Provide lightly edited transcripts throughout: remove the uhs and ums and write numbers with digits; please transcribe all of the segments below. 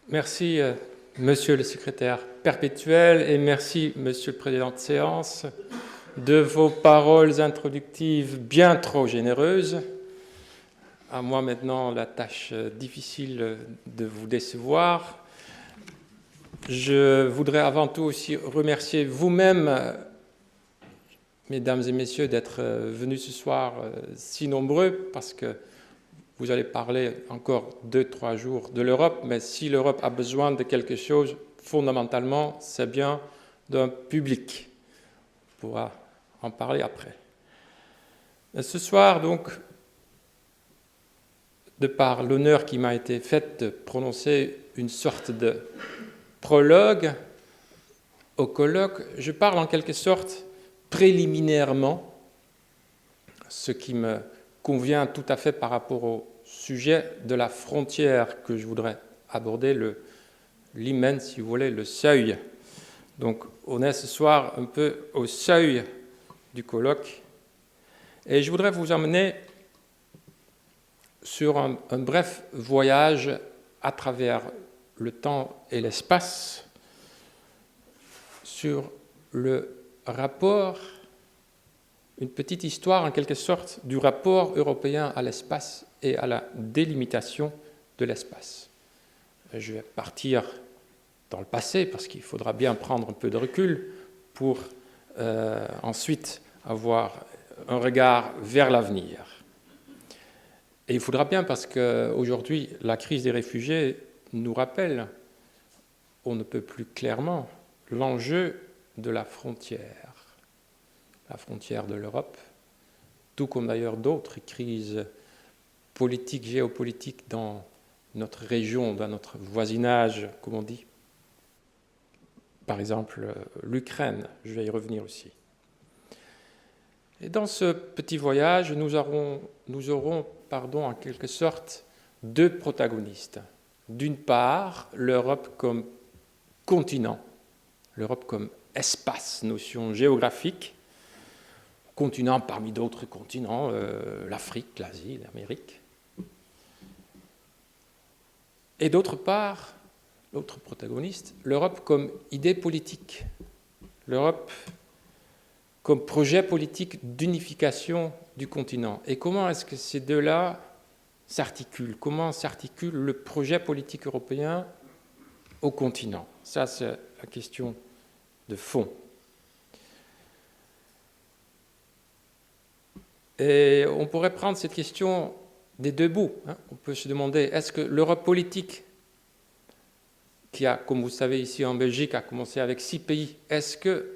Merci, Monsieur le secrétaire perpétuel, et merci, Monsieur le président de séance, de vos paroles introductives bien trop généreuses. À moi maintenant la tâche difficile de vous décevoir. Je voudrais avant tout aussi remercier vous-même, mesdames et messieurs, d'être venus ce soir si nombreux, parce que vous allez parler encore 2-3 jours de l'Europe, mais si l'Europe a besoin de quelque chose, fondamentalement, c'est bien d'un public. On pourra en parler après. Ce soir, donc, de par l'honneur qui m'a été fait de prononcer une sorte de prologue au colloque, je parle en quelque sorte préliminairement, ce qui me convient tout à fait par rapport au sujet de la frontière que je voudrais aborder, l'hymen, si vous voulez, le seuil. Donc on est ce soir un peu au seuil du colloque, et je voudrais vous emmener sur un bref voyage à travers le temps et l'espace, sur le rapport, une petite histoire en quelque sorte du rapport européen à l'espace et à la délimitation de l'espace. Je vais partir dans le passé parce qu'il faudra bien prendre un peu de recul pour ensuite avoir un regard vers l'avenir. Et il faudra bien parce qu'aujourd'hui, la crise des réfugiés nous rappelle, on ne peut plus clairement, l'enjeu de la frontière de l'Europe, tout comme d'ailleurs d'autres crises politiques, géopolitiques dans notre région, dans notre voisinage, comme on dit. Par exemple, l'Ukraine, je vais y revenir aussi. Et dans ce petit voyage, nous aurons en quelque sorte, deux protagonistes. D'une part, l'Europe comme continent, l'Europe comme espace, notion géographique, continent parmi d'autres continents, l'Afrique, l'Asie, l'Amérique. Et d'autre part, l'autre protagoniste, l'Europe comme idée politique, l'Europe comme projet politique d'unification du continent. Et comment est-ce que ces deux-là s'articulent? Comment s'articule le projet politique européen au continent? Ça, c'est la question de fond. Et on pourrait prendre cette question des deux bouts. On peut se demander, est-ce que l'Europe politique, qui a, comme vous savez, ici en Belgique, a commencé avec 6 pays, est-ce que,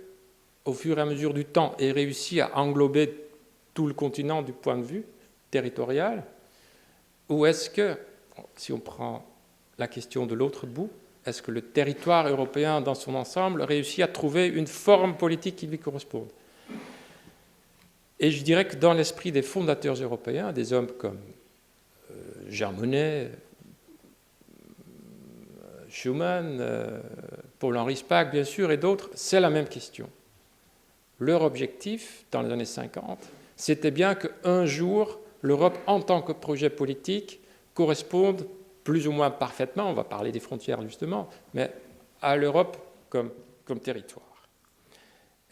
au fur et à mesure du temps, ait réussi à englober tout le continent du point de vue territorial? Ou est-ce que, si on prend la question de l'autre bout, est-ce que le territoire européen dans son ensemble réussit à trouver une forme politique qui lui corresponde? Et je dirais que dans l'esprit des fondateurs européens, des hommes comme Jean Monnet, Schuman, Paul-Henri Spaak, bien sûr, et d'autres, c'est la même question. Leur objectif, dans les années 50, c'était bien qu'un jour, l'Europe, en tant que projet politique, corresponde plus ou moins parfaitement, on va parler des frontières justement, mais à l'Europe comme territoire.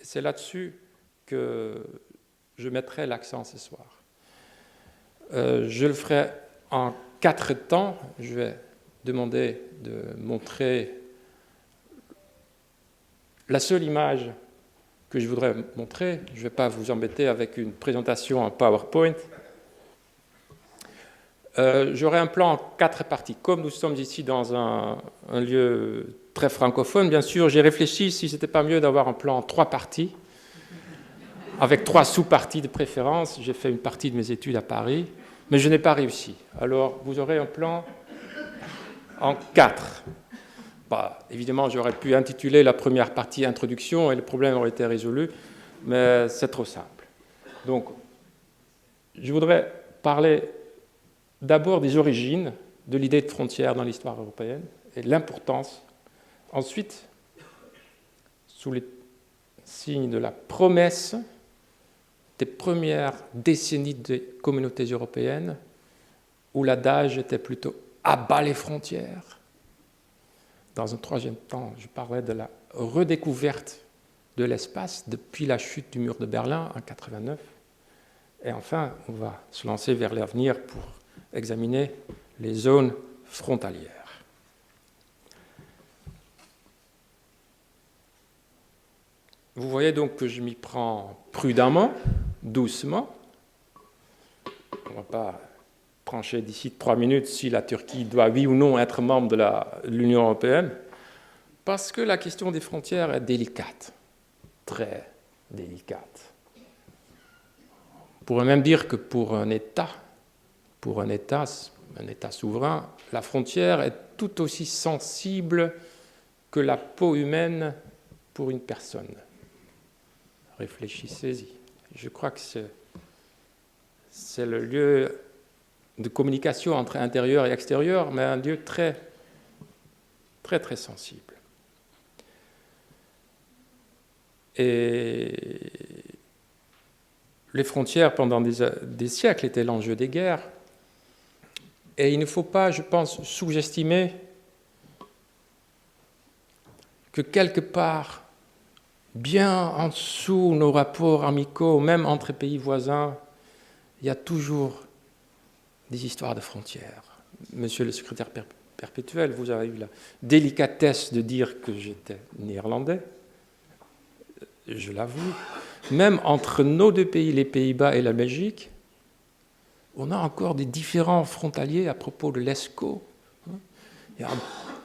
Et c'est là-dessus que je mettrai l'accent ce soir. Je le ferai en 4 temps. Je vais demander de montrer la seule image que je voudrais montrer. Je ne vais pas vous embêter avec une présentation en PowerPoint. J'aurai un plan en 4 parties. Comme nous sommes ici dans un lieu très francophone, bien sûr, j'ai réfléchi si ce n'était pas mieux d'avoir un plan en 3 parties, avec 3 sous-parties de préférence. J'ai fait une partie de mes études à Paris, mais je n'ai pas réussi. Alors, vous aurez un plan en 4. Évidemment, j'aurais pu intituler la première partie « Introduction » et le problème aurait été résolu, mais c'est trop simple. Donc, je voudrais parler d'abord des origines de l'idée de frontière dans l'histoire européenne et de l'importance. Ensuite, sous les signes de la promesse des premières décennies des communautés européennes, où l'adage était plutôt « à bas les frontières », dans un troisième temps, je parlerai de la redécouverte de l'espace depuis la chute du mur de Berlin en 1989. Et enfin, on va se lancer vers l'avenir pour examiner les zones frontalières. Vous voyez donc que je m'y prends prudemment, doucement. On ne va pas trancher d'ici 3 minutes si la Turquie doit, oui ou non, être membre de l'Union européenne, parce que la question des frontières est délicate, très délicate. On pourrait même dire que pour un État souverain, la frontière est tout aussi sensible que la peau humaine pour une personne. Réfléchissez-y. Je crois que c'est le lieu de communication entre intérieur et extérieur, mais un lieu très, très, très sensible. Et les frontières, pendant des siècles, étaient l'enjeu des guerres. Et il ne faut pas, je pense, sous-estimer que quelque part, bien en dessous nos rapports amicaux, même entre pays voisins, il y a toujours des histoires de frontières. Monsieur le secrétaire perpétuel, vous avez eu la délicatesse de dire que j'étais néerlandais. Je l'avoue. Même entre nos deux pays, les Pays-Bas et la Belgique, on a encore des différends frontaliers à propos de l'ESCO. Il y a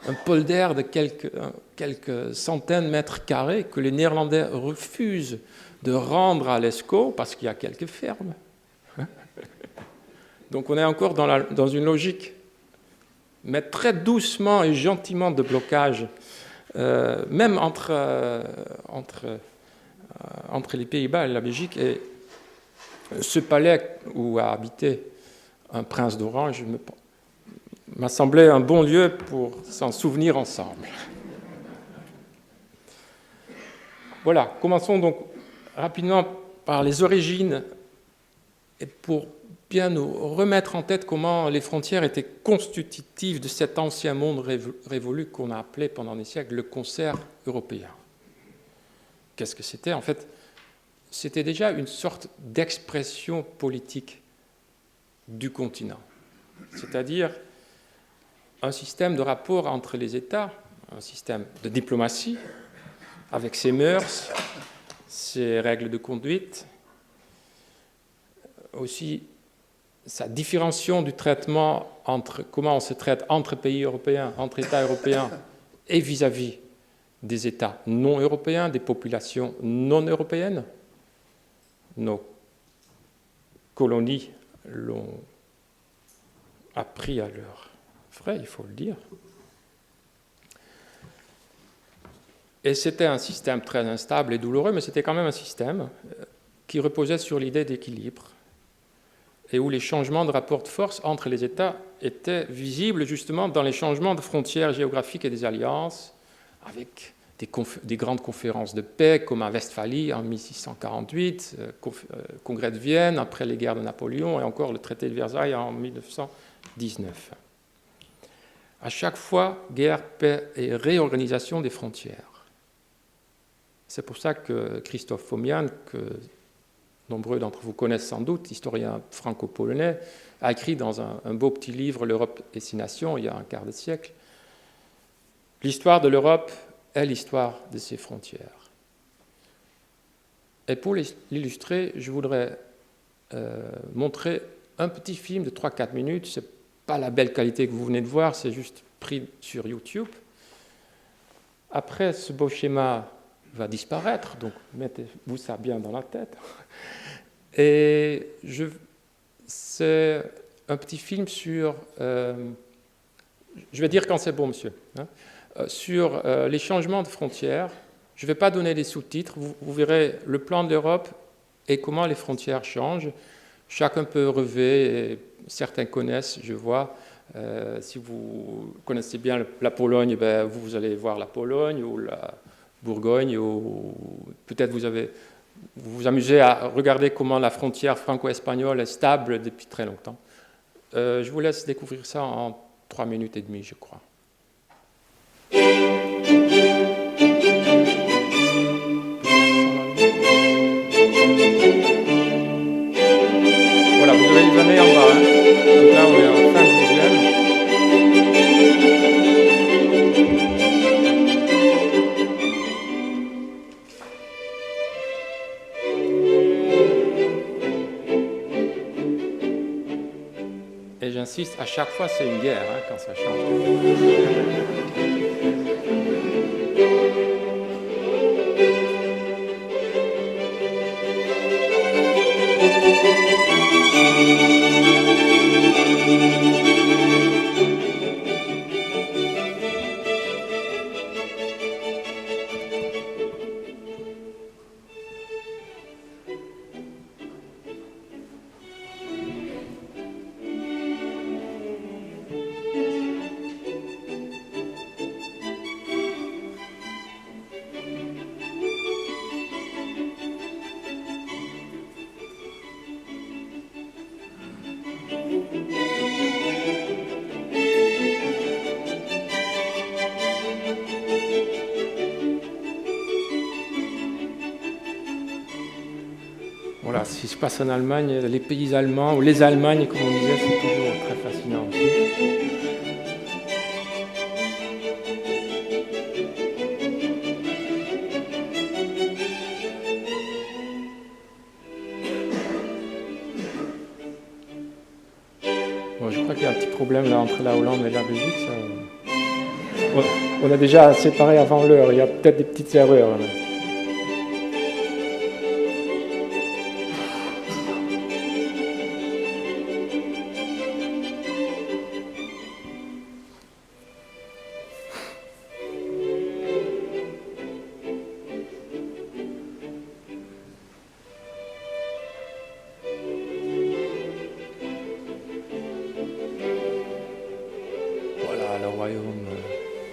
un polder de quelques centaines de mètres carrés que les Néerlandais refusent de rendre à l'ESCO parce qu'il y a quelques fermes. Donc on est encore dans une logique, mais très doucement et gentiment de blocage, même entre les Pays-Bas et la Belgique. Et ce palais où a habité un prince d'Orange m'a semblé un bon lieu pour s'en souvenir ensemble. Voilà, commençons donc rapidement par les origines et pour bien nous remettre en tête comment les frontières étaient constitutives de cet ancien monde révolu qu'on a appelé pendant des siècles le concert européen. Qu'est-ce que c'était? En fait, c'était déjà une sorte d'expression politique du continent, c'est-à-dire un système de rapport entre les États, un système de diplomatie, avec ses mœurs, ses règles de conduite, aussi sa différenciation du traitement entre comment on se traite entre pays européens, entre États européens et vis-à-vis des États non européens, des populations non européennes. Nos colonies l'ont appris à leurs frais, il faut le dire. Et c'était un système très instable et douloureux, mais c'était quand même un système qui reposait sur l'idée d'équilibre et où les changements de rapport de force entre les États étaient visibles justement dans les changements de frontières géographiques et des alliances, avec des grandes conférences de paix comme à Westphalie en 1648, congrès de Vienne après les guerres de Napoléon et encore le traité de Versailles en 1919. À chaque fois, guerre, paix et réorganisation des frontières. C'est pour ça que Christophe Fomian, que nombreux d'entre vous connaissent sans doute, historien franco-polonais, a écrit dans un beau petit livre « L'Europe et ses nations » il y a un quart de siècle. L'histoire de l'Europe est l'histoire de ses frontières. Et pour l'illustrer, je voudrais montrer un petit film de 3-4 minutes. Ce n'est pas la belle qualité que vous venez de voir, c'est juste pris sur YouTube. Après, ce beau schéma va disparaître, donc mettez-vous ça bien dans la tête. Et c'est un petit film sur, je vais dire quand c'est bon, monsieur, sur les changements de frontières. Je ne vais pas donner les sous-titres, vous verrez le plan de l'Europe et comment les frontières changent. Chacun peut relever, et certains connaissent, je vois. Si vous connaissez bien la Pologne, ben vous allez voir la Pologne ou la Bourgogne, ou peut-être vous vous amusez à regarder comment la frontière franco-espagnole est stable depuis très longtemps. Je vous laisse découvrir ça en 3 minutes et demie, je crois. Et j'insiste, à chaque fois, c'est une guerre hein, quand ça change. Voilà, ce qui se passe en Allemagne, les pays allemands, ou les Allemagnes, comme on disait, c'est toujours très fascinant aussi. Bon, je crois qu'il y a un petit problème là entre la Hollande et la Belgique. Ça... On a déjà séparé avant l'heure, il y a peut-être des petites erreurs. Là. Le royaume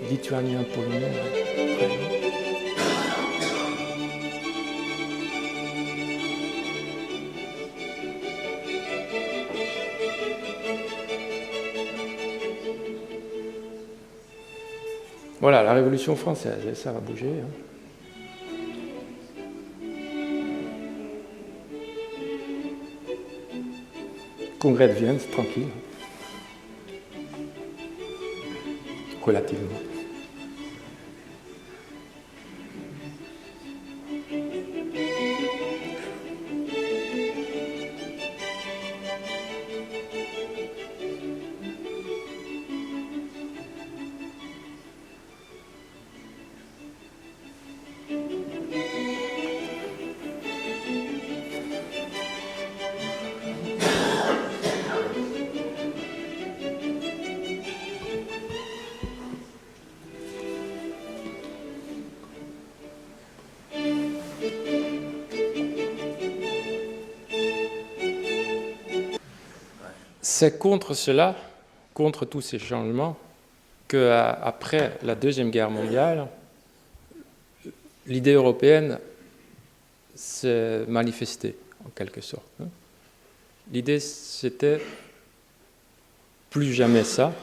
lituanien, polonais, très bien. Voilà, la Révolution française, et ça va bouger. Hein. Congrès de Vienne, c'est tranquille. Relativement. C'est contre cela, contre tous ces changements, qu'après la Deuxième Guerre mondiale, l'idée européenne s'est manifestée, en quelque sorte. L'idée, c'était plus jamais ça.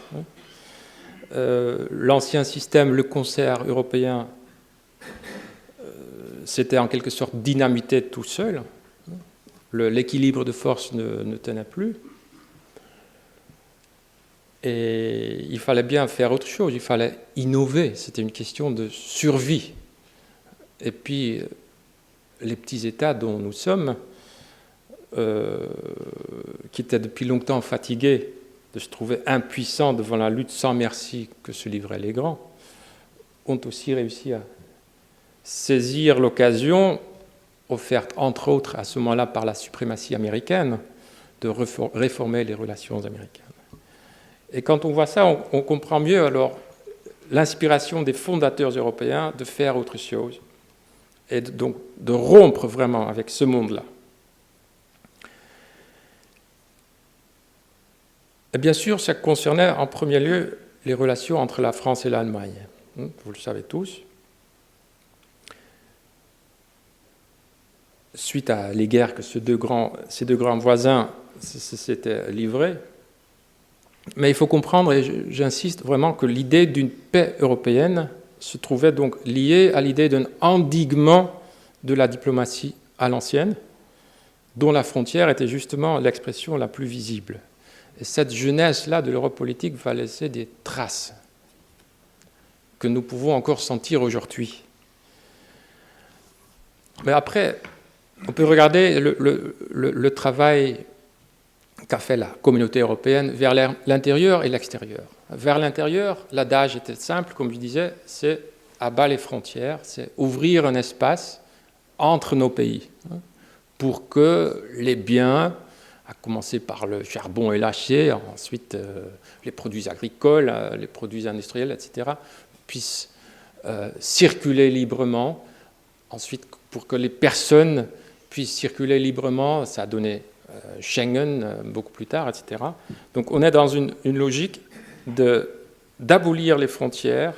L'ancien système, le concert européen, s'était en quelque sorte dynamité tout seul. L'équilibre de force ne tenait plus. Et il fallait bien faire autre chose, il fallait innover, c'était une question de survie. Et puis, les petits États dont nous sommes, qui étaient depuis longtemps fatigués de se trouver impuissants devant la lutte sans merci que se livraient les grands, ont aussi réussi à saisir l'occasion, offerte entre autres à ce moment-là par la suprématie américaine, de réformer les relations américaines. Et quand on voit ça, on comprend mieux alors l'inspiration des fondateurs européens de faire autre chose et donc de rompre vraiment avec ce monde-là. Et bien sûr, ça concernait en premier lieu les relations entre la France et l'Allemagne. Vous le savez tous. Suite à les guerres que ces deux grands voisins s'étaient livrés. Mais il faut comprendre, et j'insiste vraiment, que l'idée d'une paix européenne se trouvait donc liée à l'idée d'un endiguement de la diplomatie à l'ancienne, dont la frontière était justement l'expression la plus visible. Et cette jeunesse-là de l'Europe politique va laisser des traces que nous pouvons encore sentir aujourd'hui. Mais après, on peut regarder le travail qu'a fait la communauté européenne vers l'intérieur et l'extérieur. Vers l'intérieur, l'adage était simple, comme je disais, c'est à bas les frontières, c'est ouvrir un espace entre nos pays, hein, pour que les biens, à commencer par le charbon et l'acier, ensuite les produits agricoles, les produits industriels, etc., puissent circuler librement. Ensuite, pour que les personnes puissent circuler librement, ça a donné Schengen beaucoup plus tard, etc. Donc on est dans une logique d'abolir les frontières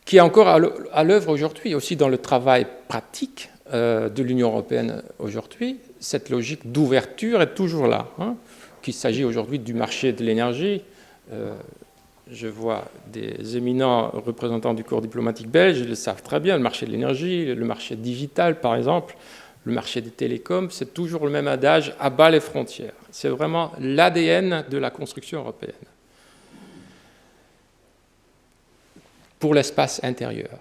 qui est encore à l'œuvre aujourd'hui, aussi dans le travail pratique de l'Union européenne aujourd'hui. Cette logique d'ouverture est toujours là, hein, qu'il s'agit aujourd'hui du marché de l'énergie. Je vois des éminents représentants du corps diplomatique belge, ils le savent très bien, le marché de l'énergie, le marché digital par exemple, le marché des télécoms, c'est toujours le même adage, à bas les frontières. C'est vraiment l'ADN de la construction européenne. Pour l'espace intérieur.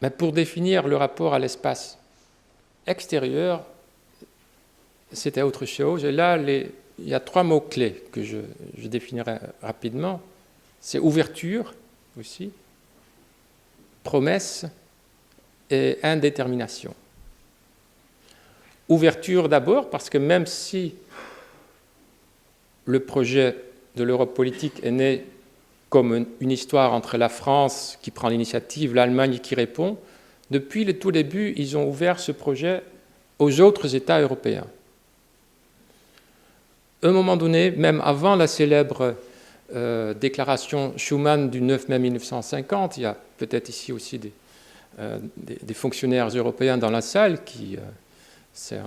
Mais pour définir le rapport à l'espace extérieur, c'était autre chose. Et là, il y a 3 mots-clés que je définirai rapidement. C'est ouverture aussi, promesse et indétermination. Ouverture d'abord, parce que même si le projet de l'Europe politique est né comme une histoire entre la France qui prend l'initiative, l'Allemagne qui répond, depuis le tout début, ils ont ouvert ce projet aux autres États européens. À un moment donné, même avant la célèbre déclaration Schuman du 9 mai 1950, il y a peut-être ici aussi des fonctionnaires européens dans la salle, c'est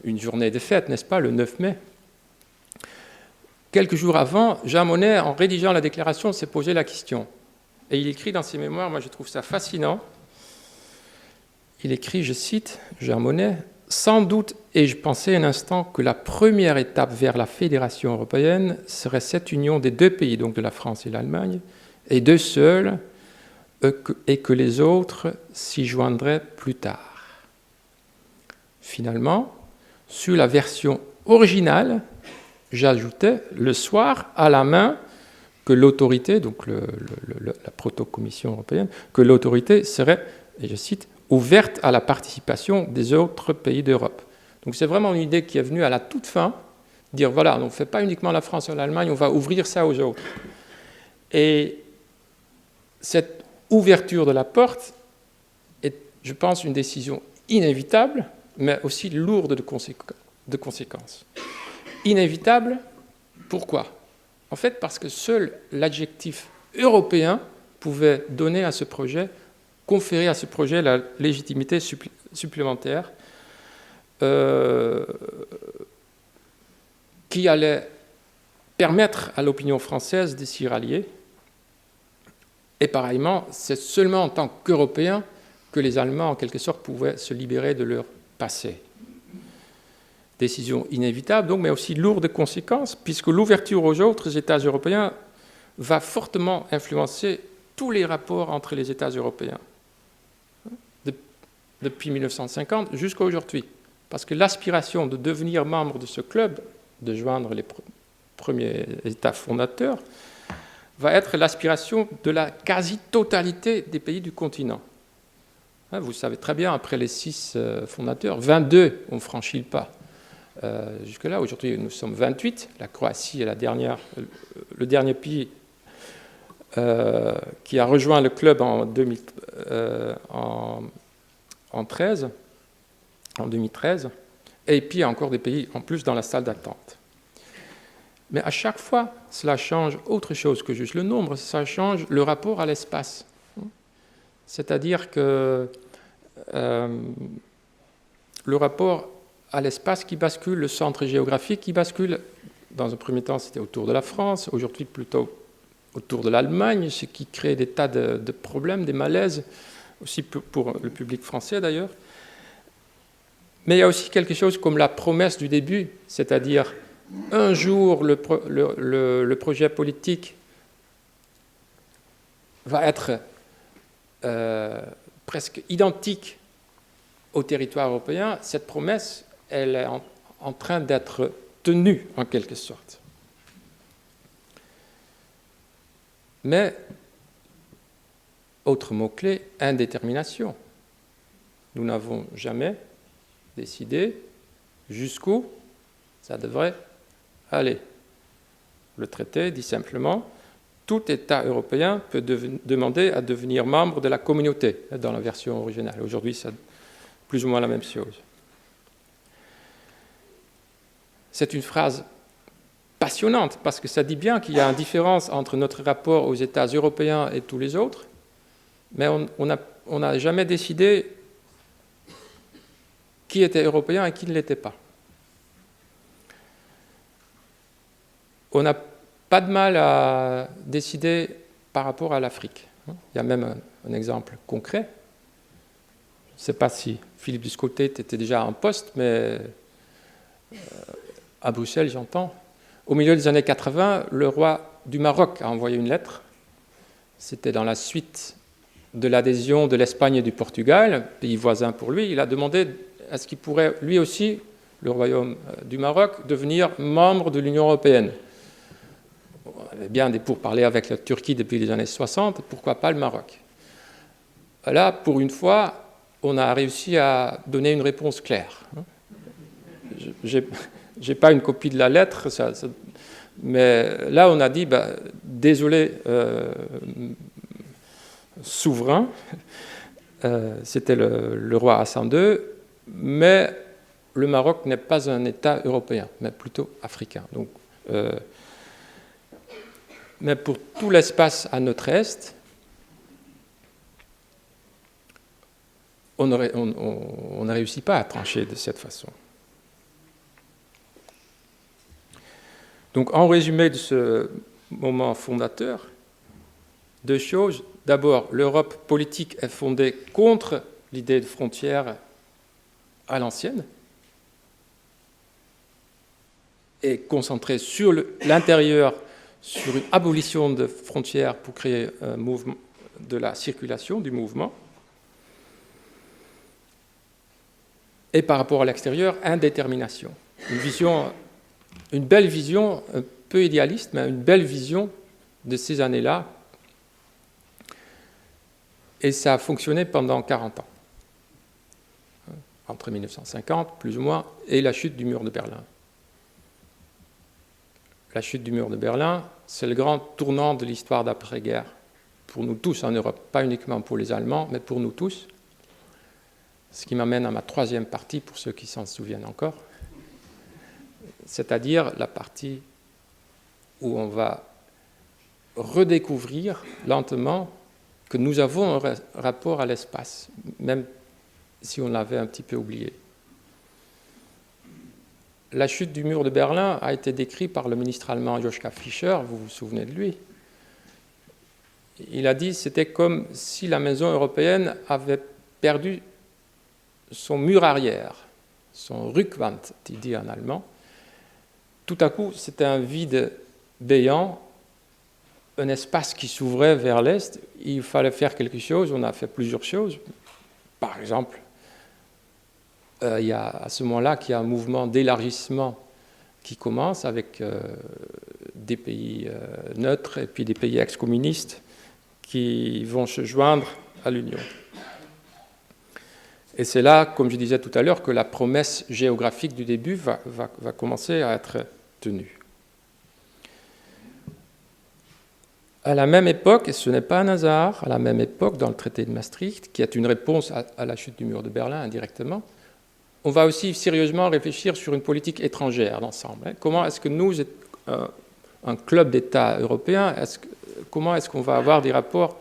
une journée de fête, n'est-ce pas, le 9 mai. Quelques jours avant, Jean Monnet, en rédigeant la déclaration, s'est posé la question. Et il écrit dans ses mémoires, moi je trouve ça fascinant, il écrit, je cite, Jean Monnet, « Sans doute ai-je pensé un instant que la première étape vers la fédération européenne serait cette union des 2 pays, donc de la France et l'Allemagne, et d'eux seuls, et que les autres s'y joindraient plus tard. » Finalement, sur la version originale, j'ajoutais le soir à la main que l'autorité, donc la proto-commission européenne, que l'autorité serait, et je cite, ouverte à la participation des autres pays d'Europe. Donc c'est vraiment une idée qui est venue à la toute fin, dire voilà, on ne fait pas uniquement la France et l'Allemagne, on va ouvrir ça aux autres. Et cette ouverture de la porte est, je pense, une décision inévitable, mais aussi lourde de conséquences. Inévitable, pourquoi ? En fait, parce que seul l'adjectif européen pouvait donner à ce projet, conférer à ce projet la légitimité supplémentaire qui allait permettre à l'opinion française de s'y rallier. Et pareillement, c'est seulement en tant qu'Européens que les Allemands, en quelque sorte, pouvaient se libérer de leur passé. Décision inévitable, donc, mais aussi lourde de conséquences, puisque l'ouverture aux autres États européens va fortement influencer tous les rapports entre les États européens, depuis 1950 jusqu'à aujourd'hui. Parce que l'aspiration de devenir membre de ce club, de joindre les premiers États fondateurs, va être l'aspiration de la quasi-totalité des pays du continent. Vous savez très bien, après les 6 fondateurs, 22 ont franchi le pas. Jusque-là, aujourd'hui, nous sommes 28. La Croatie est le dernier pays qui a rejoint le club en 2013. Et puis, il y a encore des pays en plus dans la salle d'attente. Mais à chaque fois, cela change autre chose que juste le nombre, ça change le rapport à l'espace. C'est-à-dire que le rapport à l'espace qui bascule, le centre géographique qui bascule, dans un premier temps c'était autour de la France, aujourd'hui plutôt autour de l'Allemagne, ce qui crée des tas de problèmes, des malaises, aussi pour le public français d'ailleurs. Mais il y a aussi quelque chose comme la promesse du début, c'est-à-dire un jour le projet politique va être presque identique au territoire européen, cette promesse, elle est en train d'être tenue en quelque sorte. Mais, autre mot-clé, indétermination. Nous n'avons jamais décidé jusqu'où ça devrait aller. Le traité dit simplement tout État européen peut demander à devenir membre de la communauté, dans la version originale. Aujourd'hui, c'est plus ou moins la même chose. C'est une phrase passionnante, parce que ça dit bien qu'il y a une différence entre notre rapport aux États européens et tous les autres, mais on n'a jamais décidé qui était européen et qui ne l'était pas. On n'a pas de mal à décider par rapport à l'Afrique. Il y a même un exemple concret. Je ne sais pas si Philippe Duscoté était déjà en poste, mais à Bruxelles, j'entends. Au milieu des années 80, le roi du Maroc a envoyé une lettre. C'était dans la suite de l'adhésion de l'Espagne et du Portugal, pays voisin pour lui. Il a demandé à ce qu'il pourrait, lui aussi, le royaume du Maroc, devenir membre de l'Union européenne. On avait bien des pourparlers avec la Turquie depuis les années 60, pourquoi pas le Maroc? Là, pour une fois, on a réussi à donner une réponse claire. Je n'ai pas une copie de la lettre, mais là, on a dit, désolé, souverain, c'était le roi Hassan II, mais le Maroc n'est pas un État européen, mais plutôt africain. Donc, mais pour tout l'espace à notre est, on ne réussit pas à trancher de cette façon. Donc, en résumé de ce moment fondateur, deux choses. D'abord, l'Europe politique est fondée contre l'idée de frontières à l'ancienne et concentrée sur l'intérieur, sur une abolition de frontières pour créer un mouvement de la circulation, du mouvement. Et par rapport à l'extérieur, indétermination. Une belle vision, un peu idéaliste, mais une belle vision de ces années-là. Et ça a fonctionné pendant 40 ans, entre 1950, plus ou moins, et la chute du mur de Berlin. La chute du mur de Berlin, c'est le grand tournant de l'histoire d'après-guerre, pour nous tous en Europe, pas uniquement pour les Allemands, mais pour nous tous. Ce qui m'amène à ma troisième partie, pour ceux qui s'en souviennent encore, c'est-à-dire la partie où on va redécouvrir lentement que nous avons un rapport à l'espace, même si on l'avait un petit peu oublié. La chute du mur de Berlin a été décrite par le ministre allemand Joschka Fischer, vous vous souvenez de lui. Il a dit que c'était comme si la maison européenne avait perdu son mur arrière, son Rückwand, il dit en allemand. Tout à coup, c'était un vide béant, un espace qui s'ouvrait vers l'Est. Il fallait faire quelque chose, on a fait plusieurs choses. Par exemple, il y a à ce moment-là qu'il y a un mouvement d'élargissement qui commence avec des pays neutres et puis des pays ex-communistes qui vont se joindre à l'Union. Et c'est là, comme je disais tout à l'heure, que la promesse géographique du début va commencer à être tenue. À la même époque, et ce n'est pas un hasard, à la même époque, dans le traité de Maastricht, qui est une réponse à la chute du mur de Berlin indirectement, on va aussi sérieusement réfléchir sur une politique étrangère d'ensemble. Comment est-ce que nous, un club d'États européens, comment est-ce qu'on va avoir des rapports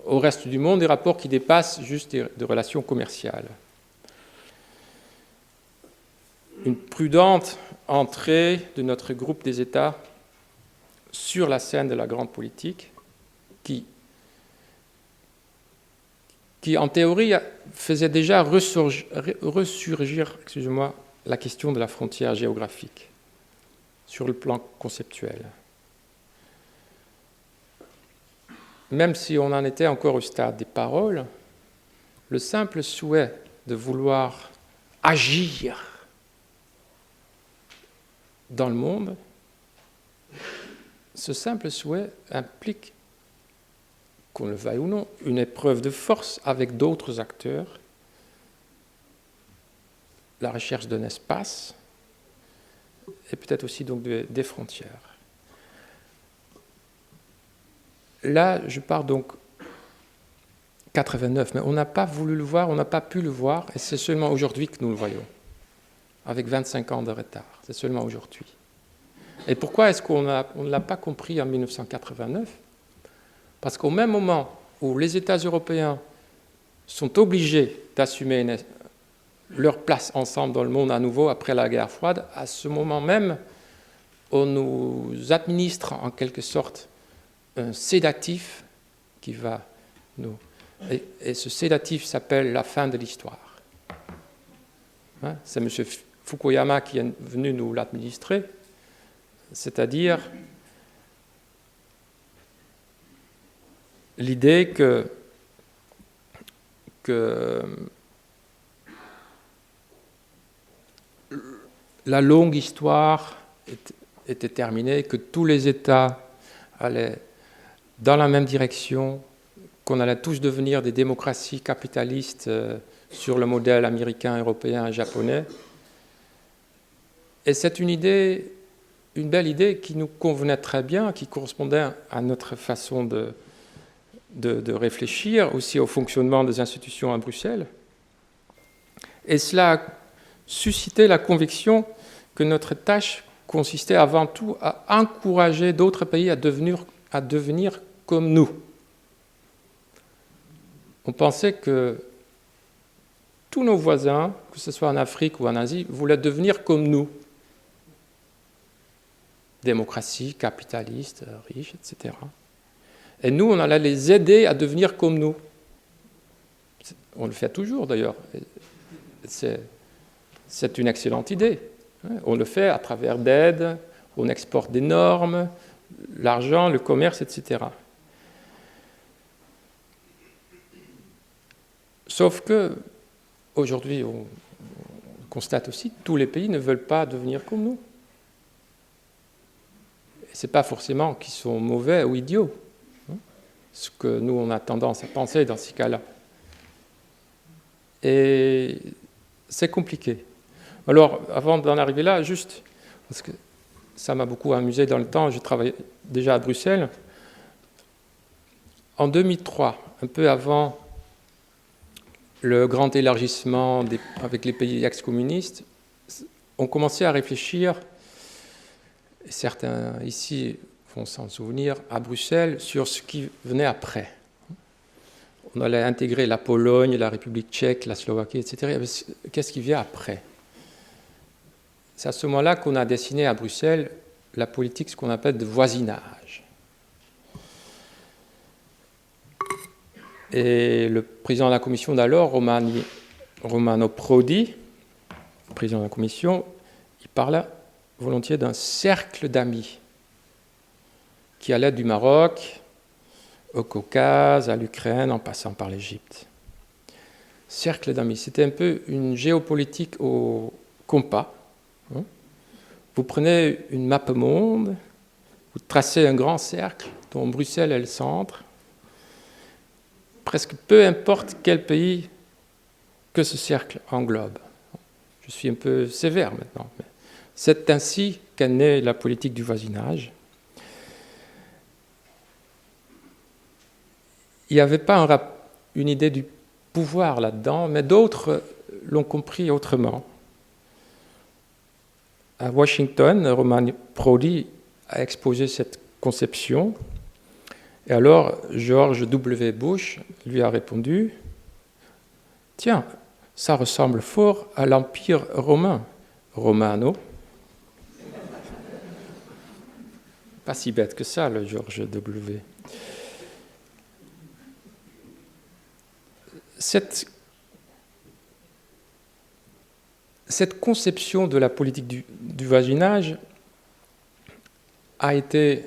au reste du monde, des rapports qui dépassent juste des relations commerciales? Une prudente entrée de notre groupe des États sur la scène de la grande politique qui en théorie faisait déjà ressurgir la question de la frontière géographique sur le plan conceptuel. Même si on en était encore au stade des paroles, le simple souhait de vouloir agir dans le monde, ce simple souhait implique, qu'on le veuille ou non, une épreuve de force avec d'autres acteurs, la recherche d'un espace et peut-être aussi donc des frontières. Là, je pars donc 89, mais on n'a pas voulu le voir, on n'a pas pu le voir, et c'est seulement aujourd'hui que nous le voyons, avec 25 ans de retard. C'est seulement aujourd'hui. Et pourquoi est-ce qu'on ne l'a pas compris en 1989 ? Parce qu'au même moment où les États européens sont obligés d'assumer leur place ensemble dans le monde à nouveau après la guerre froide, à ce moment même, on nous administre en quelque sorte un sédatif qui va nous... Et ce sédatif s'appelle la fin de l'histoire. Hein, c'est M. Fukuyama qui est venu nous l'administrer, c'est-à-dire l'idée que la longue histoire était terminée, que tous les États allaient dans la même direction, qu'on allait tous devenir des démocraties capitalistes sur le modèle américain, européen et japonais. Et c'est une belle idée qui nous convenait très bien, qui correspondait à notre façon de réfléchir, aussi au fonctionnement des institutions à Bruxelles. Et cela a suscité la conviction que notre tâche consistait avant tout à encourager d'autres pays à devenir comme nous. On pensait que tous nos voisins, que ce soit en Afrique ou en Asie, voulaient devenir comme nous. Démocratie, capitaliste, riche, etc. Et nous, on allait les aider à devenir comme nous. On le fait toujours d'ailleurs. C'est une excellente idée. On le fait à travers d'aides, on exporte des normes, l'argent, le commerce, etc. Sauf que, aujourd'hui, on constate aussi que tous les pays ne veulent pas devenir comme nous. Ce n'est pas forcément qu'ils sont mauvais ou idiots, ce que nous, on a tendance à penser dans ces cas-là. Et c'est compliqué. Alors, avant d'en arriver là, juste, parce que ça m'a beaucoup amusé dans le temps, j'ai travaillé déjà à Bruxelles. En 2003, un peu avant le grand élargissement avec les pays ex-communistes, on commençait à réfléchir, et certains ici vont s'en souvenir, à Bruxelles, sur ce qui venait après. On allait intégrer la Pologne, la République tchèque, la Slovaquie, etc. Qu'est-ce qui vient après ? C'est à ce moment-là qu'on a dessiné à Bruxelles la politique, ce qu'on appelle de voisinage. Et le président de la commission d'alors, Romano Prodi, président de la commission, il parlait volontiers d'un cercle d'amis qui allait du Maroc au Caucase, à l'Ukraine, en passant par l'Égypte. Cercle d'amis, c'était un peu une géopolitique au compas. Vous prenez une map monde, vous tracez un grand cercle dont Bruxelles est le centre. Presque peu importe quel pays que ce cercle englobe. Je suis un peu sévère maintenant. Mais c'est ainsi qu'est née la politique du voisinage. Il n'y avait pas une idée du pouvoir là-dedans, mais d'autres l'ont compris autrement. À Washington, Romano Prodi a exposé cette conception. Et alors, George W. Bush lui a répondu « Tiens, ça ressemble fort à l'Empire romain, Romano. » Pas si bête que ça, le George W. Cette conception de la politique du voisinage a été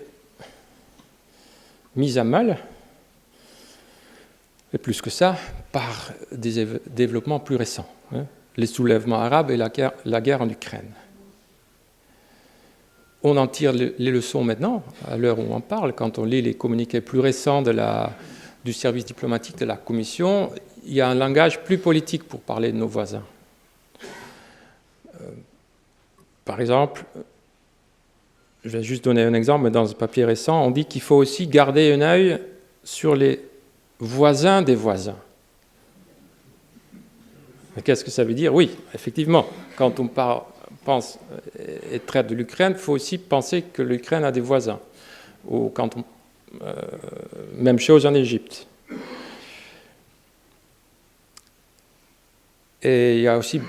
mise à mal Et plus que ça, par des développements plus récents, hein, les soulèvements arabes et la guerre en Ukraine. On en tire les leçons maintenant, à l'heure où on parle, quand on lit les communiqués plus récents du service diplomatique de la Commission, il y a un langage plus politique pour parler de nos voisins. Par exemple, je vais juste donner un exemple, mais dans un papier récent, on dit qu'il faut aussi garder un œil sur les voisins des voisins. Mais qu'est-ce que ça veut dire? Oui, effectivement, quand on pense et traite de l'Ukraine, il faut aussi penser que l'Ukraine a des voisins. Ou même chose en Égypte. Et il y a aussi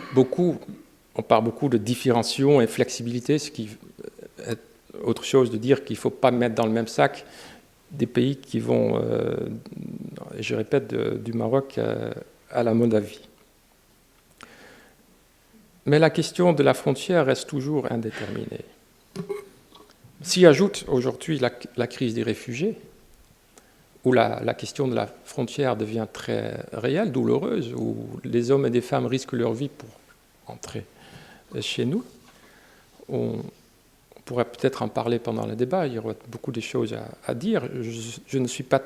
on parle beaucoup de différenciation et flexibilité, ce qui est autre chose de dire qu'il ne faut pas mettre dans le même sac des pays qui vont, je répète, du Maroc à la Moldavie. Mais la question de la frontière reste toujours indéterminée. S'y ajoute aujourd'hui la crise des réfugiés, où la question de la frontière devient très réelle, douloureuse, où les hommes et des femmes risquent leur vie pour entrer chez nous. On pourrait peut-être en parler pendant le débat, il y aura beaucoup de choses à dire. Je ne suis pas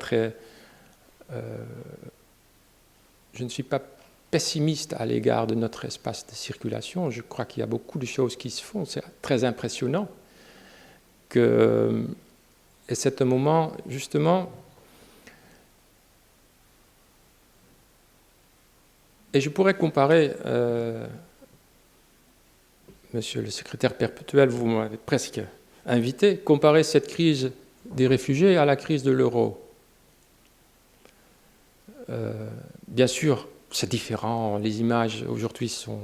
pessimiste à l'égard de notre espace de circulation. Je crois qu'il y a beaucoup de choses qui se font. C'est très impressionnant. Et c'est un moment, justement, et je pourrais comparer, monsieur le secrétaire perpétuel, vous m'avez presque invité, comparer cette crise des réfugiés à la crise de l'euro. Bien sûr, c'est différent, les images aujourd'hui sont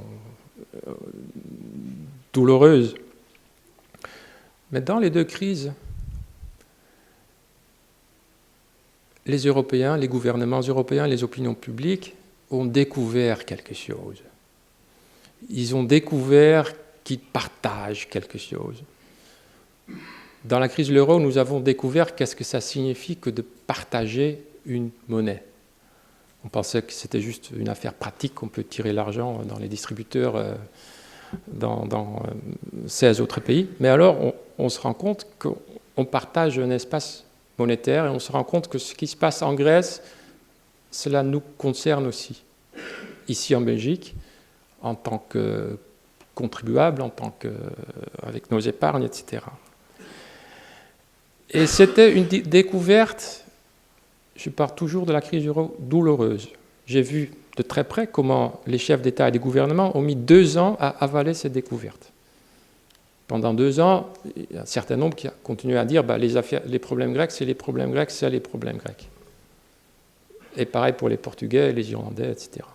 douloureuses. Mais dans les deux crises, les Européens, les gouvernements européens, les opinions publiques ont découvert quelque chose. Ils ont découvert qu'ils partagent quelque chose. Dans la crise de l'euro, nous avons découvert qu'est-ce que ça signifie que de partager une monnaie. On pensait que c'était juste une affaire pratique, qu'on peut tirer l'argent dans les distributeurs dans 16 autres pays. Mais alors, on se rend compte qu'on partage un espace monétaire et on se rend compte que ce qui se passe en Grèce, cela nous concerne aussi. Ici en Belgique, en tant que contribuable, avec nos épargnes, etc. Et c'était une découverte. Je pars toujours de la crise euro douloureuse. J'ai vu de très près comment les chefs d'État et des gouvernements ont mis 2 ans à avaler cette découverte. Pendant 2 ans, il y a un certain nombre qui a continué à dire les problèmes grecs, c'est les problèmes grecs, c'est les problèmes grecs. Et pareil pour les Portugais, les Irlandais, etc.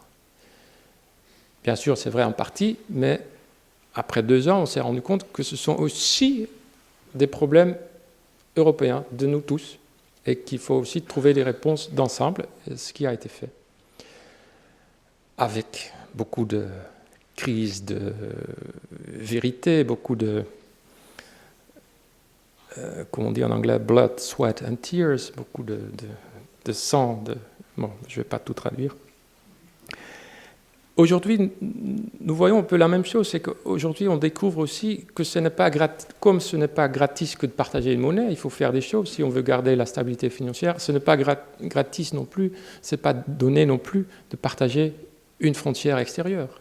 Bien sûr, c'est vrai en partie, mais après 2 ans, on s'est rendu compte que ce sont aussi des problèmes européens, de nous tous, et qu'il faut aussi trouver des réponses d'ensemble, ce qui a été fait. Avec beaucoup de crises de vérité, beaucoup de, comme on dit en anglais, blood, sweat and tears, beaucoup de sang, bon, je ne vais pas tout traduire. Aujourd'hui, nous voyons un peu la même chose, c'est qu'aujourd'hui, on découvre aussi que comme ce n'est pas gratis que de partager une monnaie, il faut faire des choses si on veut garder la stabilité financière. Ce n'est pas gratis non plus, ce n'est pas donné non plus de partager une frontière extérieure.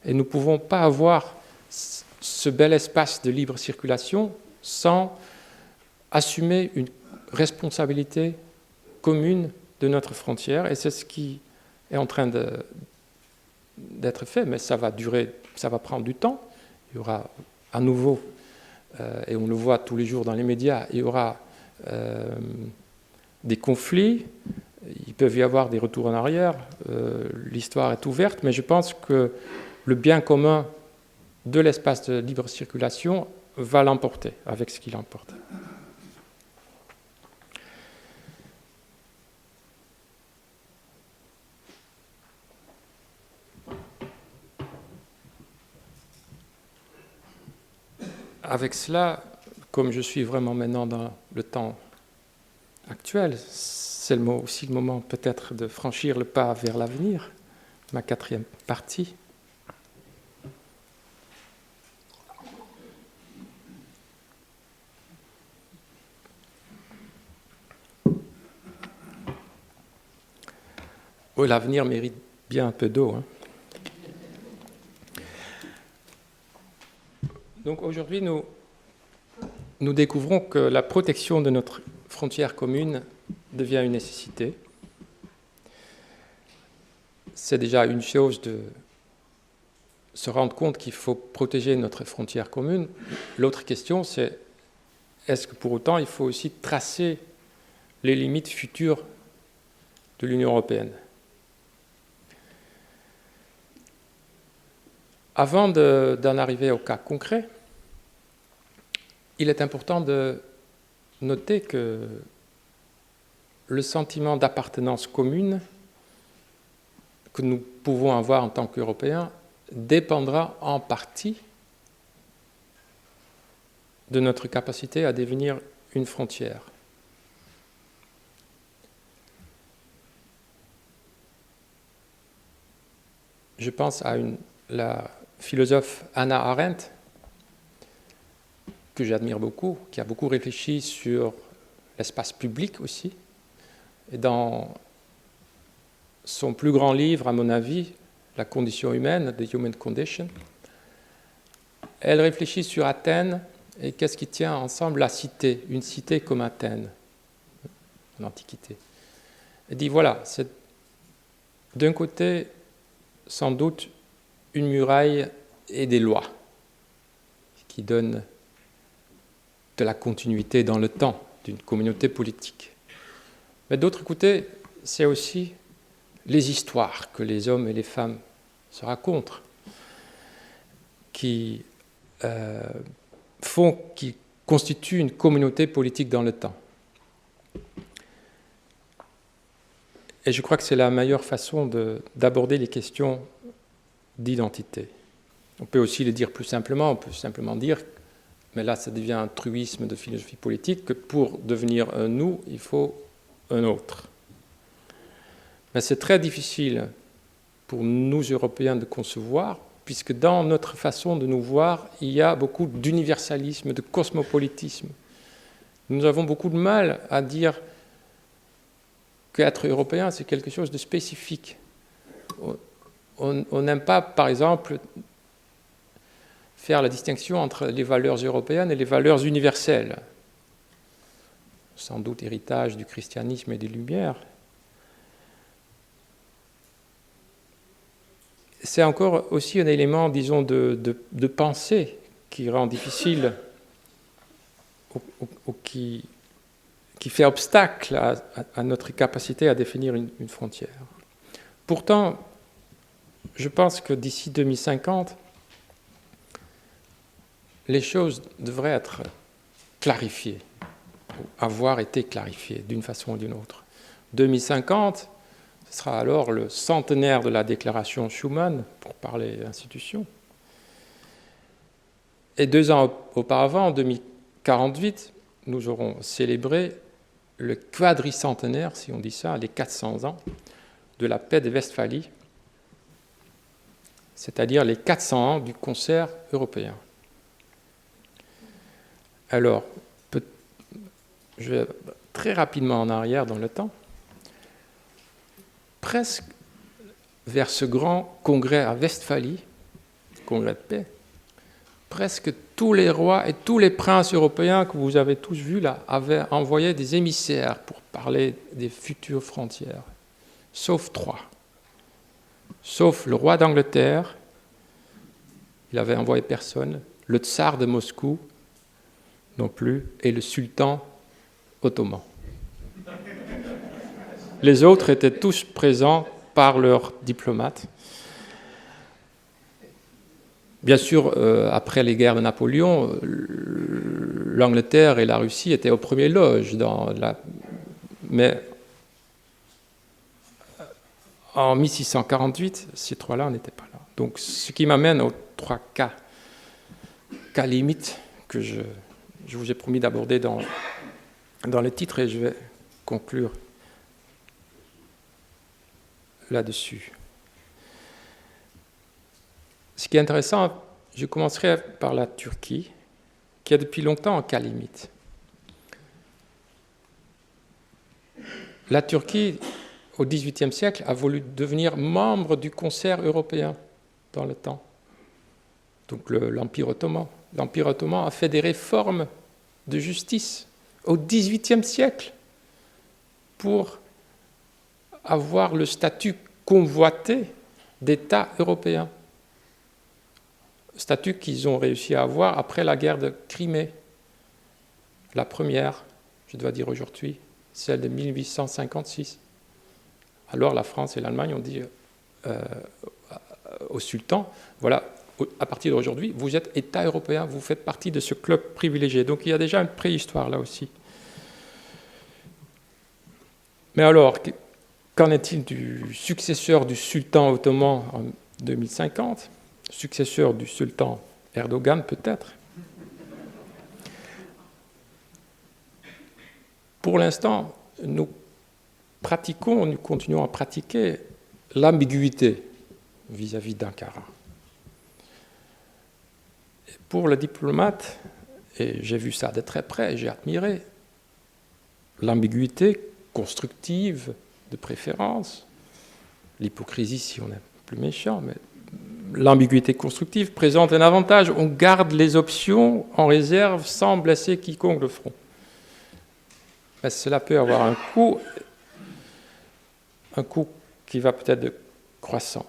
Et nous ne pouvons pas avoir ce bel espace de libre circulation sans assumer une responsabilité commune de notre frontière. Et c'est ce qui est en train d'être fait, mais ça va prendre du temps. Il y aura à nouveau, et on le voit tous les jours dans les médias, il y aura des conflits, il peut y avoir des retours en arrière, l'histoire est ouverte, mais je pense que le bien commun de l'espace de libre circulation va l'emporter avec ce qu'il emporte. Avec cela, comme je suis vraiment maintenant dans le temps actuel, c'est aussi le moment peut-être de franchir le pas vers l'avenir, ma 4e partie. Oui, l'avenir mérite bien un peu d'eau. Donc aujourd'hui, nous découvrons que la protection de notre frontière commune devient une nécessité. C'est déjà une chose de se rendre compte qu'il faut protéger notre frontière commune. L'autre question, c'est est-ce que pour autant il faut aussi tracer les limites futures de l'Union européenne? Avant d'en arriver au cas concret, il est important de noter que le sentiment d'appartenance commune que nous pouvons avoir en tant qu'Européens dépendra en partie de notre capacité à devenir une frontière. Je pense à la philosophe Hannah Arendt, que j'admire beaucoup, qui a beaucoup réfléchi sur l'espace public aussi. Et dans son plus grand livre, à mon avis, La condition humaine, The Human Condition, elle réfléchit sur Athènes et qu'est-ce qui tient ensemble la cité, une cité comme Athènes, en Antiquité. Elle dit voilà, c'est d'un côté, sans doute, une muraille et des lois qui donnent de la continuité dans le temps d'une communauté politique. Mais d'autre côté, c'est aussi les histoires que les hommes et les femmes se racontent, qui constituent une communauté politique dans le temps. Et je crois que c'est la meilleure façon d'aborder les questions d'identité. On peut aussi le dire plus simplement, on peut simplement dire, mais là ça devient un truisme de philosophie politique, que pour devenir un nous, il faut un autre. Mais c'est très difficile pour nous Européens de concevoir, puisque dans notre façon de nous voir, il y a beaucoup d'universalisme, de cosmopolitisme. Nous avons beaucoup de mal à dire qu'être européen, c'est quelque chose de spécifique. On n'aime pas, par exemple, faire la distinction entre les valeurs européennes et les valeurs universelles. Sans doute héritage du christianisme et des Lumières. C'est encore aussi un élément, disons, de pensée qui rend difficile ou qui fait obstacle à notre capacité à définir une frontière. Pourtant, je pense que d'ici 2050, les choses devraient être clarifiées, ou avoir été clarifiées d'une façon ou d'une autre. 2050, ce sera alors le centenaire de la déclaration Schuman, pour parler institution. Et 2 ans auparavant, en 2048, nous aurons célébré le quadricentenaire, si on dit ça, les 400 ans, de la paix de Westphalie, c'est-à-dire les 400 ans du concert européen. Alors, je vais très rapidement en arrière dans le temps, presque vers ce grand congrès à Westphalie, congrès de paix, presque tous les rois et tous les princes européens que vous avez tous vus là avaient envoyé des émissaires pour parler des futures frontières, sauf 3. Sauf le roi d'Angleterre, il n'avait envoyé personne, le tsar de Moscou non plus, et le sultan ottoman. Les autres étaient tous présents par leurs diplomates. Bien sûr, après les guerres de Napoléon, l'Angleterre et la Russie étaient aux premières loges. Mais en 1648, ces 3-là n'étaient pas là. Donc, ce qui m'amène aux 3 cas limites que je vous ai promis d'aborder dans le titre, et je vais conclure là-dessus. Ce qui est intéressant, je commencerai par la Turquie, qui est depuis longtemps en cas limite. La Turquie, au XVIIIe siècle, a voulu devenir membre du concert européen dans le temps. Donc l'Empire ottoman. L'Empire ottoman a fait des réformes de justice au XVIIIe siècle pour avoir le statut convoité d'État européen. Statut qu'ils ont réussi à avoir après la guerre de Crimée. La première, je dois dire aujourd'hui, celle de 1856. Alors la France et l'Allemagne ont dit au sultan, voilà, à partir d'aujourd'hui, vous êtes État européen, vous faites partie de ce club privilégié. Donc il y a déjà une préhistoire là aussi. Mais alors, qu'en est-il du successeur du sultan ottoman en 2050, successeur du sultan Erdogan peut-être? Pour l'instant, nous continuons à pratiquer l'ambiguïté vis-à-vis d'Ankara. Pour le diplomate, et j'ai vu ça de très près, j'ai admiré l'ambiguïté constructive de préférence, l'hypocrisie si on est plus méchant, mais l'ambiguïté constructive présente un avantage. On garde les options en réserve sans blesser quiconque le front. Mais cela peut avoir un coût qui va peut-être de croissant.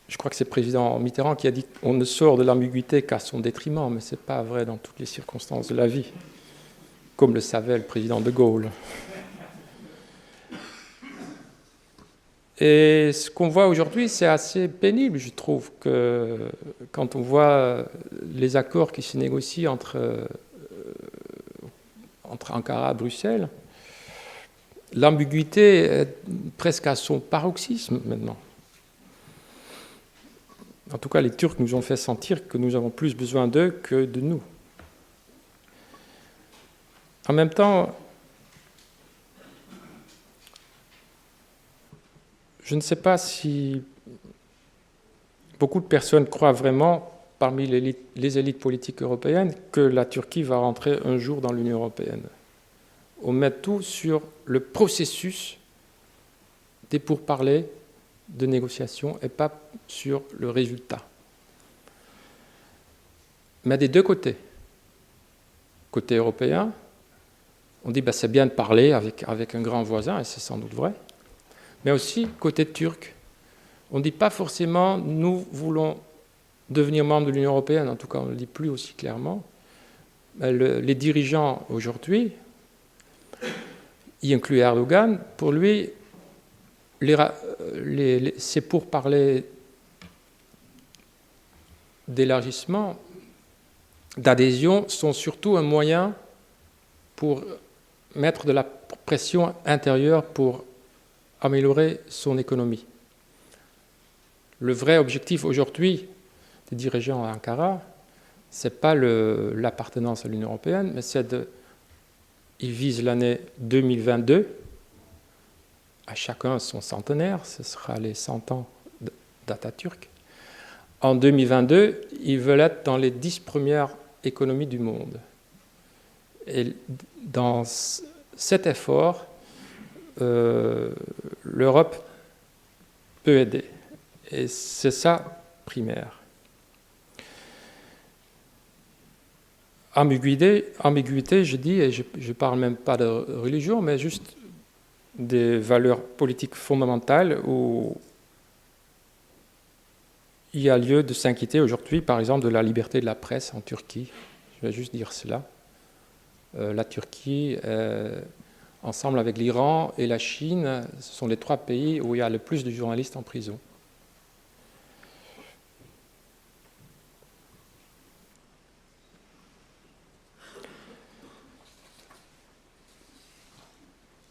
Je crois que c'est le président Mitterrand qui a dit qu'on ne sort de l'ambiguïté qu'à son détriment, mais ce n'est pas vrai dans toutes les circonstances de la vie, comme le savait le président de Gaulle. Et ce qu'on voit aujourd'hui, c'est assez pénible, je trouve, que quand on voit les accords qui se négocient entre Ankara et Bruxelles, l'ambiguïté est presque à son paroxysme maintenant. En tout cas, les Turcs nous ont fait sentir que nous avons plus besoin d'eux que de nous. En même temps, je ne sais pas si beaucoup de personnes croient vraiment, parmi les élites politiques européennes, que la Turquie va rentrer un jour dans l'Union européenne. On met tout sur le processus des pourparlers de négociation et pas sur le résultat. Mais des deux côtés, côté européen, on dit c'est bien de parler avec un grand voisin, et c'est sans doute vrai, mais aussi côté turc, on ne dit pas forcément nous voulons devenir membre de l'Union européenne, en tout cas on ne le dit plus aussi clairement. Les dirigeants aujourd'hui, y inclut Erdogan, pour lui, c'est pour parler d'élargissement, d'adhésion, sont surtout un moyen pour mettre de la pression intérieure pour améliorer son économie. Le vrai objectif aujourd'hui des dirigeants à Ankara, ce n'est pas l'appartenance à l'Union européenne, mais ils visent l'année 2022, à chacun son centenaire, ce sera les 100 ans d'Atatürk. En 2022, ils veulent être dans les 10 premières économies du monde. Et dans cet effort, l'Europe peut aider. Et c'est ça, primaire. Ambiguïté, je dis, et je ne parle même pas de religion, mais juste des valeurs politiques fondamentales où il y a lieu de s'inquiéter aujourd'hui, par exemple, de la liberté de la presse en Turquie. Je vais juste dire cela. La Turquie, ensemble avec l'Iran et la Chine, ce sont les 3 pays où il y a le plus de journalistes en prison.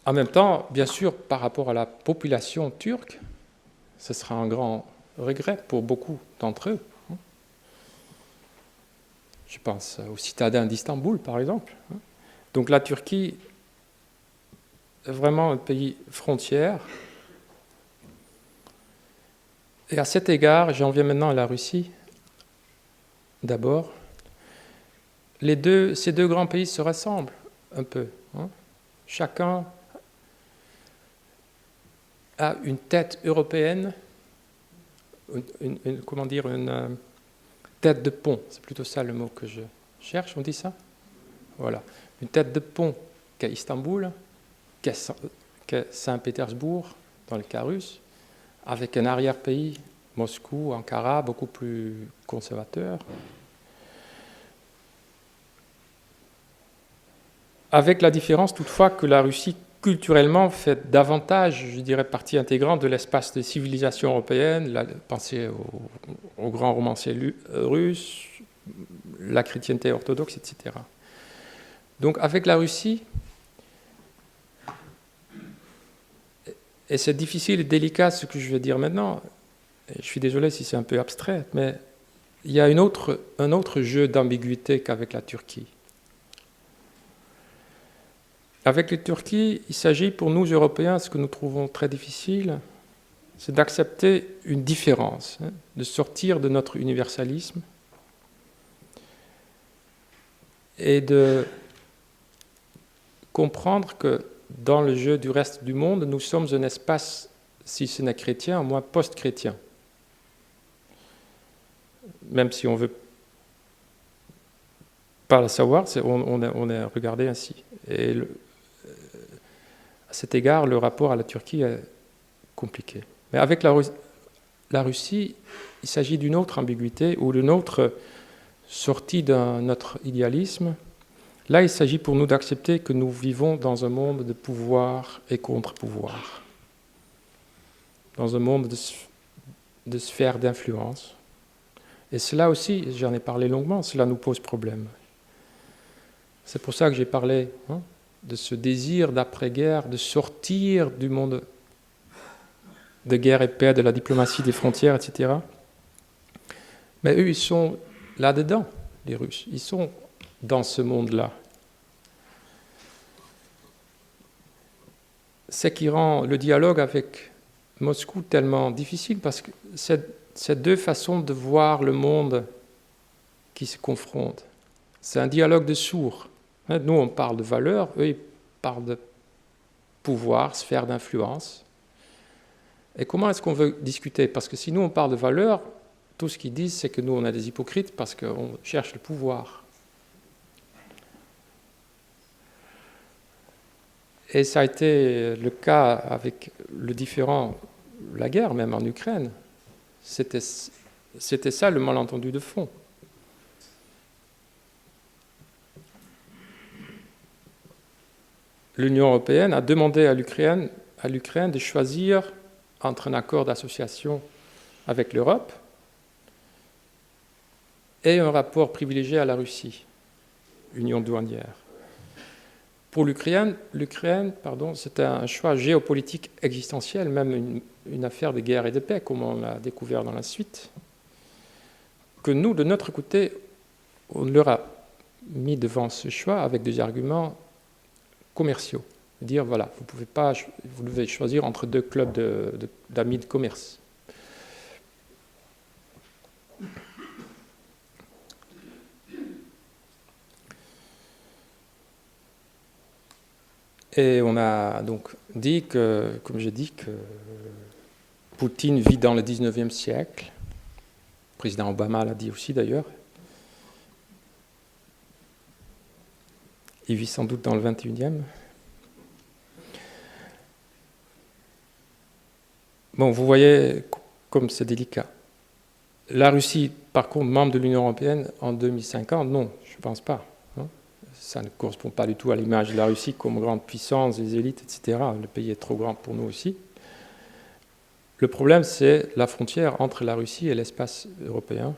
En même temps, bien sûr, par rapport à la population turque, ce sera un grand regret pour beaucoup d'entre eux. Je pense aux citadins d'Istanbul, par exemple. Donc la Turquie vraiment un pays frontière. Et à cet égard, j'en viens maintenant à la Russie, d'abord. Ces deux grands pays se ressemblent un peu. Hein. Chacun a une tête européenne, une tête de pont, c'est plutôt ça le mot que je cherche, on dit ça? Voilà, une tête de pont qu'est Istanbul, qu'est Saint-Pétersbourg, dans le cas russe, avec un arrière-pays, Moscou, Ankara, beaucoup plus conservateur. Avec la différence toutefois que la Russie culturellement fait davantage, je dirais, partie intégrante de l'espace de civilisation européenne. Pensez aux grands romanciers russes, la chrétienté orthodoxe, etc. Donc avec la Russie, et c'est difficile et délicat ce que je vais dire maintenant, et je suis désolé si c'est un peu abstrait, mais il y a un autre jeu d'ambiguïté qu'avec la Turquie. Avec la Turquie, il s'agit pour nous Européens, ce que nous trouvons très difficile, c'est d'accepter une différence, de sortir de notre universalisme et de comprendre que dans le jeu du reste du monde, nous sommes un espace, si ce n'est chrétien, au moins post-chrétien. Même si on ne veut pas le savoir, on est regardé ainsi. Et à cet égard, le rapport à la Turquie est compliqué. Mais avec la Russie, il s'agit d'une autre ambiguïté ou d'une autre sortie de notre idéalisme. Là, il s'agit pour nous d'accepter que nous vivons dans un monde de pouvoir et contre-pouvoir, dans un monde de sphères d'influence. Et cela aussi, j'en ai parlé longuement, cela nous pose problème. C'est pour ça que j'ai parlé de ce désir d'après-guerre, de sortir du monde de guerre et paix, de la diplomatie des frontières, etc. Mais eux, ils sont là-dedans, les Russes. Ils sont dans ce monde-là. C'est qui rend le dialogue avec Moscou tellement difficile, parce que c'est deux façons de voir le monde qui se confrontent. C'est un dialogue de sourds. Nous, on parle de valeurs, eux, ils parlent de pouvoir, sphère d'influence. Et comment est-ce qu'on veut discuter? Parce que si nous, on parle de valeurs, tout ce qu'ils disent, c'est que nous, on est des hypocrites parce qu'on cherche le pouvoir. Et ça a été le cas avec la guerre même en Ukraine. C'était ça le malentendu de fond. L'Union européenne a demandé à l'Ukraine de choisir entre un accord d'association avec l'Europe et un rapport privilégié à la Russie, union douanière. Pour l'Ukraine, c'était un choix géopolitique existentiel, même une affaire de guerre et de paix, comme on l'a découvert dans la suite, que nous, de notre côté, on leur a mis devant ce choix avec des arguments commerciaux. Dire, voilà, vous devez choisir entre deux clubs d'amis de commerce. Et on a donc dit que, comme j'ai dit, que Poutine vit dans le 19e siècle. Le président Obama l'a dit aussi d'ailleurs. Il vit sans doute dans le 21e. Bon, vous voyez comme c'est délicat. La Russie, par contre, membre de l'Union européenne en 2050, non, je ne pense pas. Ça ne correspond pas du tout à l'image de la Russie comme grande puissance, des élites, etc. Le pays est trop grand pour nous aussi. Le problème, c'est la frontière entre la Russie et l'espace européen.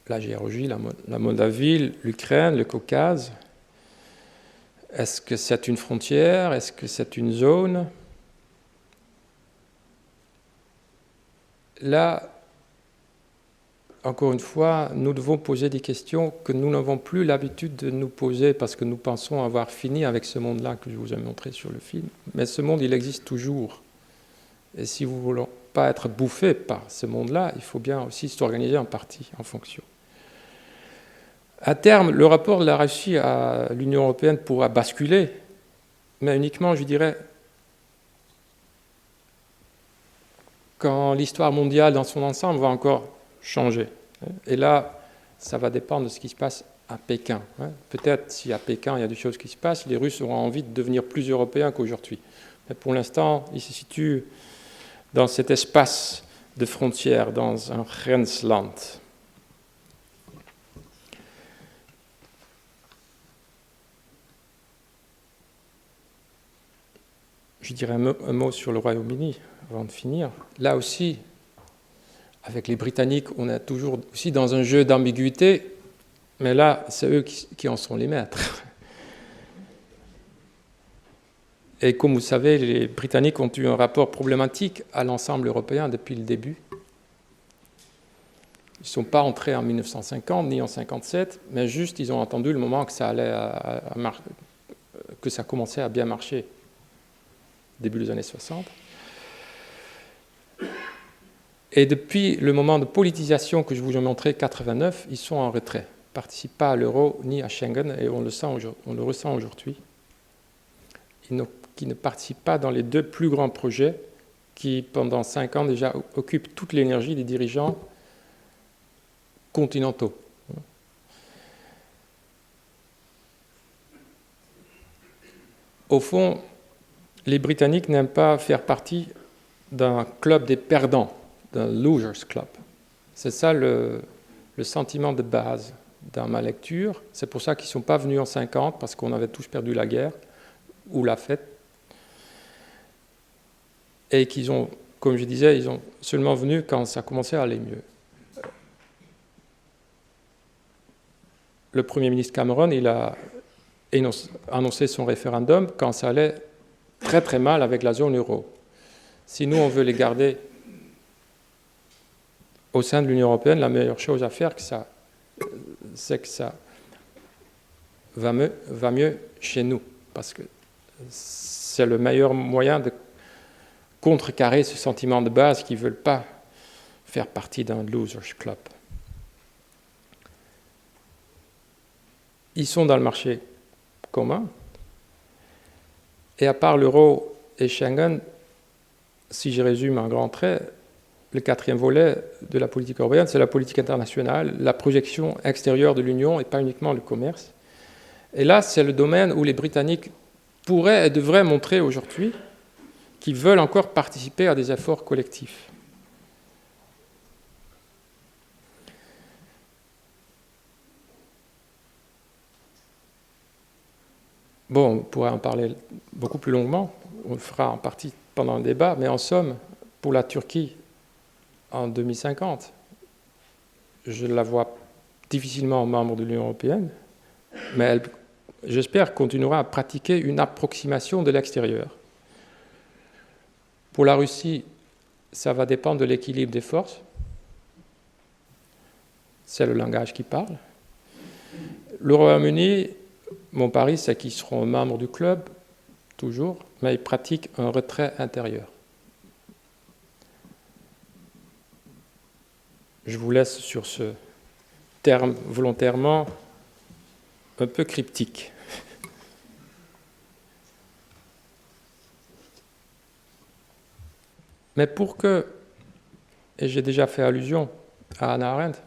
La Géorgie, la Moldavie, l'Ukraine, le Caucase. Est-ce que c'est une frontière? Est-ce que c'est une zone? Là, encore une fois, nous devons poser des questions que nous n'avons plus l'habitude de nous poser parce que nous pensons avoir fini avec ce monde-là que je vous ai montré sur le film. Mais ce monde, il existe toujours. Et si vous ne voulez pas être bouffé par ce monde-là, il faut bien aussi s'organiser en partie, en fonction. À terme, le rapport de la Russie à l'Union européenne pourra basculer, mais uniquement, je dirais, quand l'histoire mondiale dans son ensemble va encore changer. Et là, ça va dépendre de ce qui se passe à Pékin. Peut-être si à Pékin il y a des choses qui se passent, les Russes auront envie de devenir plus européens qu'aujourd'hui. Mais pour l'instant, ils se situent dans cet espace de frontières, dans un Grensland. Je dirais un mot sur le Royaume-Uni avant de finir. Là aussi, avec les Britanniques, on est toujours aussi dans un jeu d'ambiguïté, mais là, c'est eux qui en sont les maîtres. Et comme vous savez, les Britanniques ont eu un rapport problématique à l'ensemble européen depuis le début. Ils ne sont pas entrés en 1950 ni en 1957, mais juste ils ont attendu le moment que ça allait que ça commençait à bien marcher, début des années 60. Et depuis le moment de politisation que je vous ai montré, 89, ils sont en retrait. Ils ne participent pas à l'euro ni à Schengen, et on le ressent aujourd'hui. Qui ne participent pas dans les deux plus grands projets qui, pendant 5 ans déjà, occupent toute l'énergie des dirigeants continentaux. Au fond, les Britanniques n'aiment pas faire partie d'un club des perdants, d'un losers club. C'est ça le sentiment de base dans ma lecture. C'est pour ça qu'ils ne sont pas venus en 50, parce qu'on avait tous perdu la guerre ou la fête. Et qu'ils ont, comme je disais, ils ont seulement venu quand ça commençait à aller mieux. Le Premier ministre Cameron, il a annoncé son référendum quand ça allait très très mal avec la zone euro. Si nous, on veut les garder au sein de l'Union européenne, la meilleure chose à faire, c'est que ça va mieux chez nous, parce que c'est le meilleur moyen de contrecarrer ce sentiment de base qu'ils ne veulent pas faire partie d'un losers club. Ils sont dans le marché commun, et à part l'euro et Schengen, si je résume en grand trait, le 4e volet de la politique européenne, c'est la politique internationale, la projection extérieure de l'Union et pas uniquement le commerce. Et là, c'est le domaine où les Britanniques pourraient et devraient montrer aujourd'hui qu'ils veulent encore participer à des efforts collectifs. Bon, on pourrait en parler beaucoup plus longuement, on le fera en partie pendant le débat, mais en somme, pour la Turquie, en 2050, je la vois difficilement membre de l'Union européenne, mais elle, j'espère, continuera à pratiquer une approximation de l'extérieur. Pour la Russie, ça va dépendre de l'équilibre des forces. C'est le langage qui parle. Le Royaume-Uni, mon pari, c'est qu'ils seront membres du club, toujours, mais ils pratiquent un retrait intérieur. Je vous laisse sur ce terme volontairement un peu cryptique. Mais pour que, et j'ai déjà fait allusion à Hannah Arendt,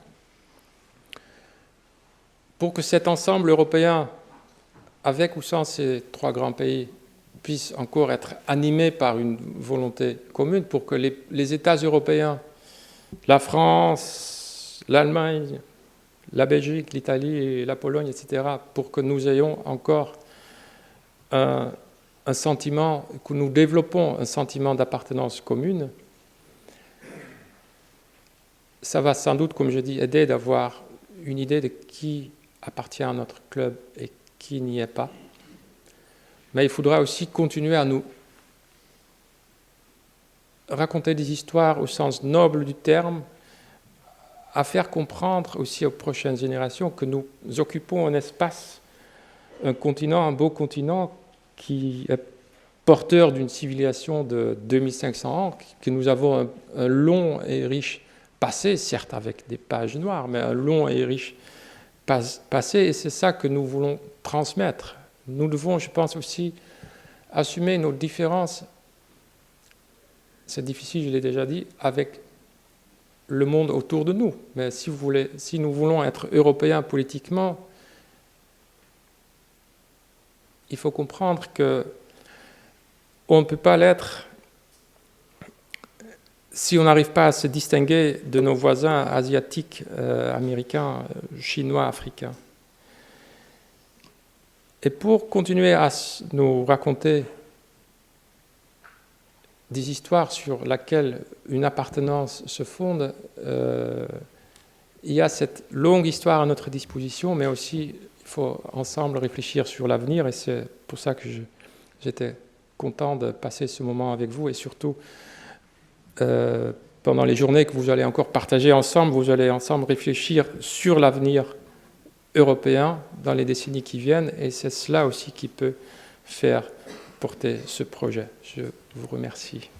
pour que cet ensemble européen, avec ou sans ces 3 grands pays, puisse encore être animé par une volonté commune, pour que les États européens, la France, l'Allemagne, la Belgique, l'Italie, la Pologne, etc., pour que nous ayons encore un sentiment, que nous développons un sentiment d'appartenance commune, ça va sans doute, comme je dis, aider d'avoir une idée de qui appartient à notre club et qui n'y est pas. Mais il faudra aussi continuer à nous raconter des histoires au sens noble du terme, à faire comprendre aussi aux prochaines générations que nous occupons un espace, un continent, un beau continent qui est porteur d'une civilisation de 2500 ans, que nous avons un long et riche passé, certes avec des pages noires, mais un long et riche passé, et c'est ça que nous voulons transmettre. Nous devons, je pense aussi, assumer nos différences, c'est difficile, je l'ai déjà dit, avec le monde autour de nous. Mais si nous voulons être européens politiquement, il faut comprendre qu'on ne peut pas l'être si on n'arrive pas à se distinguer de nos voisins asiatiques, américains, chinois, africains. Et pour continuer à nous raconter des histoires sur lesquelles une appartenance se fonde, il y a cette longue histoire à notre disposition, mais aussi il faut ensemble réfléchir sur l'avenir, et c'est pour ça que j'étais content de passer ce moment avec vous, et surtout pendant les journées que vous allez encore partager ensemble, vous allez ensemble réfléchir sur l'avenir européen dans les décennies qui viennent, et c'est cela aussi qui peut faire porter ce projet. Je vous remercie.